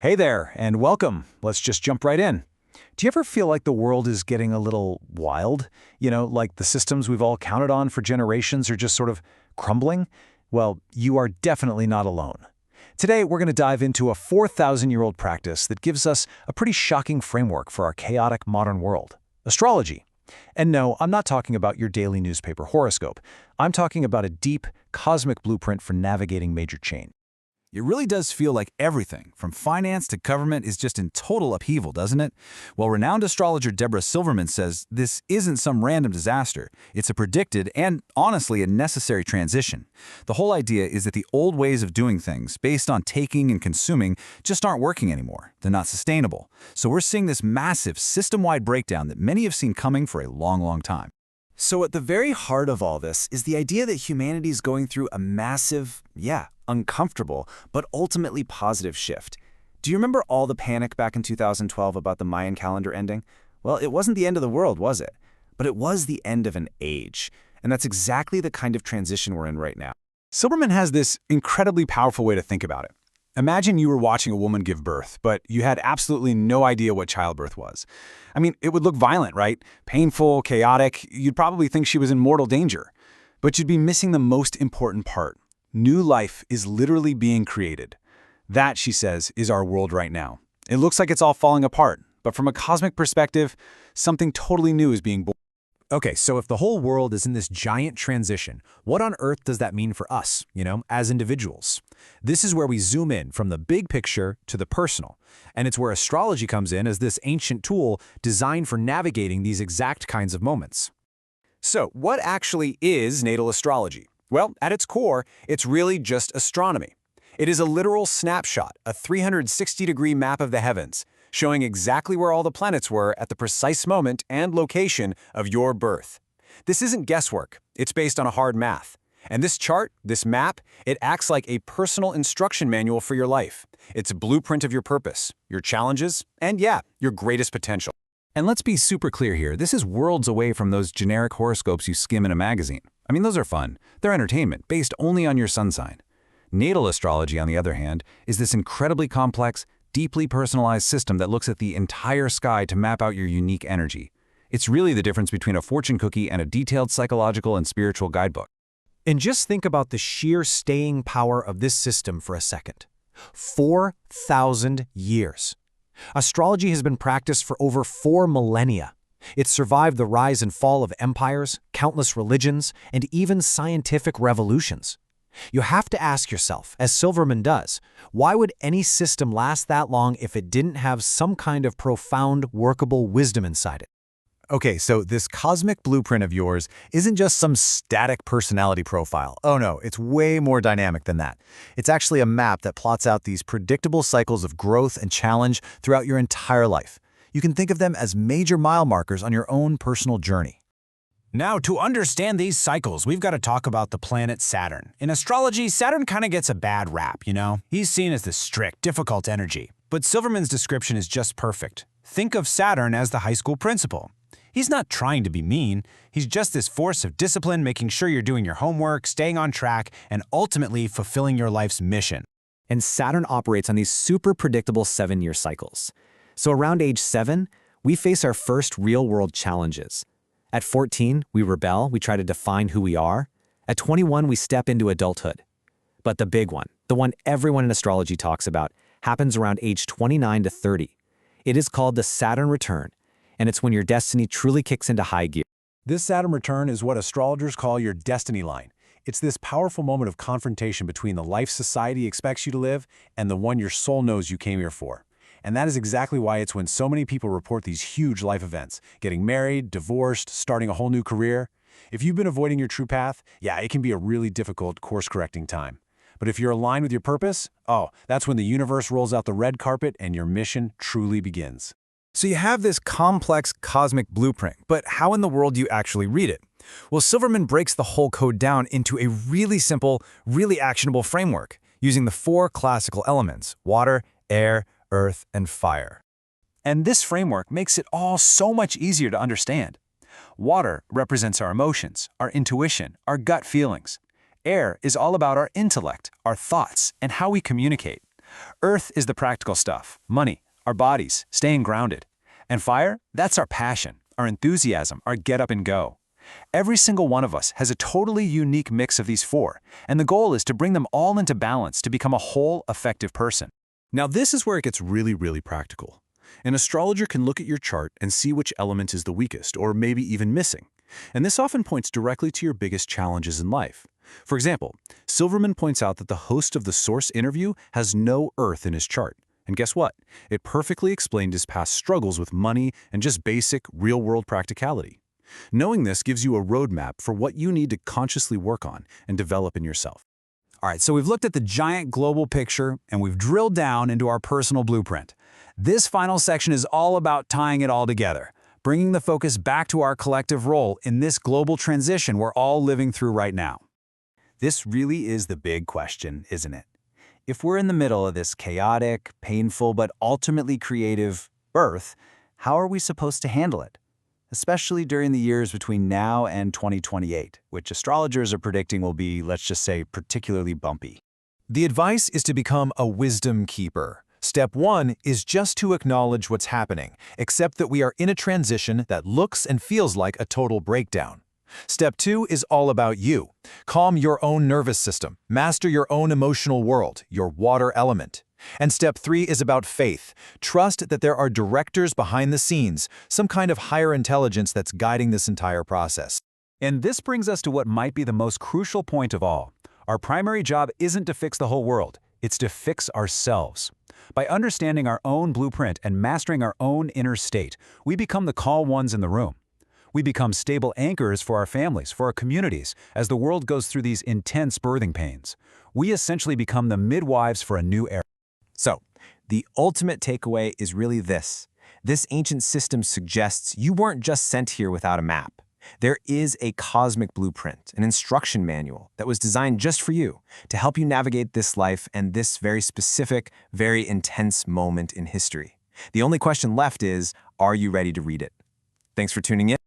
Hey there, and welcome. Let's just jump right in. Do you ever feel like the world is getting a little wild? Like the systems we've all counted on for generations are just sort of crumbling? Well, you are definitely not alone. Today, we're going to dive into a 4,000-year-old practice that gives us a pretty shocking framework for our chaotic modern world: astrology. And no, I'm not talking about your daily newspaper horoscope. I'm talking about a deep, cosmic blueprint for navigating major change. It really does feel like everything, from finance to government, is just in total upheaval, doesn't it? Well, renowned astrologer Debra Silverman says this isn't some random disaster. It's a predicted and, honestly, a necessary transition. The whole idea is that the old ways of doing things, based on taking and consuming, just aren't working anymore. They're not sustainable. So we're seeing this massive, system-wide breakdown that many have seen coming for a long, long time. So at the very heart of all this is the idea that humanity is going through a massive, uncomfortable, but ultimately positive shift. Do you remember all the panic back in 2012 about the Mayan calendar ending? Well, it wasn't the end of the world, was it? But it was the end of an age. And that's exactly the kind of transition we're in right now. Silverman has this incredibly powerful way to think about it. Imagine you were watching a woman give birth, but you had absolutely no idea what childbirth was. I mean, it would look violent, right? Painful, chaotic. You'd probably think she was in mortal danger. But you'd be missing the most important part. New life is literally being created. That, she says, is our world right now. It looks like it's all falling apart, but from a cosmic perspective, something totally new is being born. Okay, so if the whole world is in this giant transition, what on earth does that mean for us, as individuals? This is where we zoom in from the big picture to the personal. And it's where astrology comes in as this ancient tool designed for navigating these exact kinds of moments. So, what actually is natal astrology? Well, at its core, it's really just astronomy. It is a literal snapshot, a 360-degree map of the heavens, showing exactly where all the planets were at the precise moment and location of your birth. This isn't guesswork. It's based on a hard math. And this chart, this map, it acts like a personal instruction manual for your life. It's a blueprint of your purpose, your challenges, and your greatest potential. And let's be super clear here, this is worlds away from those generic horoscopes you skim in a magazine. I mean, those are fun. They're entertainment, based only on your sun sign. Natal astrology, on the other hand, is this incredibly complex, deeply personalized system that looks at the entire sky to map out your unique energy. It's really the difference between a fortune cookie and a detailed psychological and spiritual guidebook. And just think about the sheer staying power of this system for a second. 4,000 years. Astrology has been practiced for over 4 millennia. It's survived the rise and fall of empires, countless religions, and even scientific revolutions. You have to ask yourself, as Silverman does, why would any system last that long if it didn't have some kind of profound, workable wisdom inside it? Okay, so this cosmic blueprint of yours isn't just some static personality profile. Oh no, it's way more dynamic than that. It's actually a map that plots out these predictable cycles of growth and challenge throughout your entire life. You can think of them as major mile markers on your own personal journey. Now, to understand these cycles, we've got to talk about the planet Saturn. In astrology, Saturn kind of gets a bad rap, He's seen as the strict, difficult energy. But Silverman's description is just perfect. Think of Saturn as the high school principal. He's not trying to be mean. He's just this force of discipline, making sure you're doing your homework, staying on track, and ultimately fulfilling your life's mission. And Saturn operates on these super predictable 7-year cycles. So around age 7, we face our first real-world challenges. At 14, we rebel, we try to define who we are. At 21, we step into adulthood. But the big one, the one everyone in astrology talks about, happens around age 29 to 30. It is called the Saturn return, and it's when your destiny truly kicks into high gear. This Saturn return is what astrologers call your destiny line. It's this powerful moment of confrontation between the life society expects you to live and the one your soul knows you came here for. And that is exactly why it's when so many people report these huge life events, getting married, divorced, starting a whole new career. If you've been avoiding your true path, it can be a really difficult course-correcting time. But if you're aligned with your purpose, that's when the universe rolls out the red carpet and your mission truly begins. So you have this complex cosmic blueprint, but how in the world do you actually read it? Well, Silverman breaks the whole code down into a really simple, really actionable framework, using the 4 classical elements: water, air, earth, and fire. And this framework makes it all so much easier to understand. Water represents our emotions, our intuition, our gut feelings. Air is all about our intellect, our thoughts, and how we communicate. Earth is the practical stuff, money, our bodies, staying grounded. And fire, that's our passion, our enthusiasm, our get up and go. Every single one of us has a totally unique mix of these four, and the goal is to bring them all into balance to become a whole, effective person. Now this is where it gets really, really practical. An astrologer can look at your chart and see which element is the weakest, or maybe even missing. And this often points directly to your biggest challenges in life. For example, Silverman points out that the host of the Source interview has no Earth in his chart. And guess what? It perfectly explained his past struggles with money and just basic, real-world practicality. Knowing this gives you a roadmap for what you need to consciously work on and develop in yourself. All right, so we've looked at the giant global picture and we've drilled down into our personal blueprint. This final section is all about tying it all together, bringing the focus back to our collective role in this global transition we're all living through right now. This really is the big question, isn't it? If we're in the middle of this chaotic, painful, but ultimately creative birth, how are we supposed to handle it? Especially during the years between now and 2028, which astrologers are predicting will be, let's just say, particularly bumpy. The advice is to become a wisdom keeper. Step 1 is just to acknowledge what's happening, accept that we are in a transition that looks and feels like a total breakdown. Step 2 is all about you. Calm your own nervous system, master your own emotional world, your water element. And step 3 is about faith. Trust that there are directors behind the scenes, some kind of higher intelligence that's guiding this entire process. And this brings us to what might be the most crucial point of all. Our primary job isn't to fix the whole world, it's to fix ourselves. By understanding our own blueprint and mastering our own inner state, we become the calm ones in the room. We become stable anchors for our families, for our communities, as the world goes through these intense birthing pains. We essentially become the midwives for a new era. So, the ultimate takeaway is really this. This ancient system suggests you weren't just sent here without a map. There is a cosmic blueprint, an instruction manual that was designed just for you to help you navigate this life and this very specific, very intense moment in history. The only question left is, are you ready to read it? Thanks for tuning in.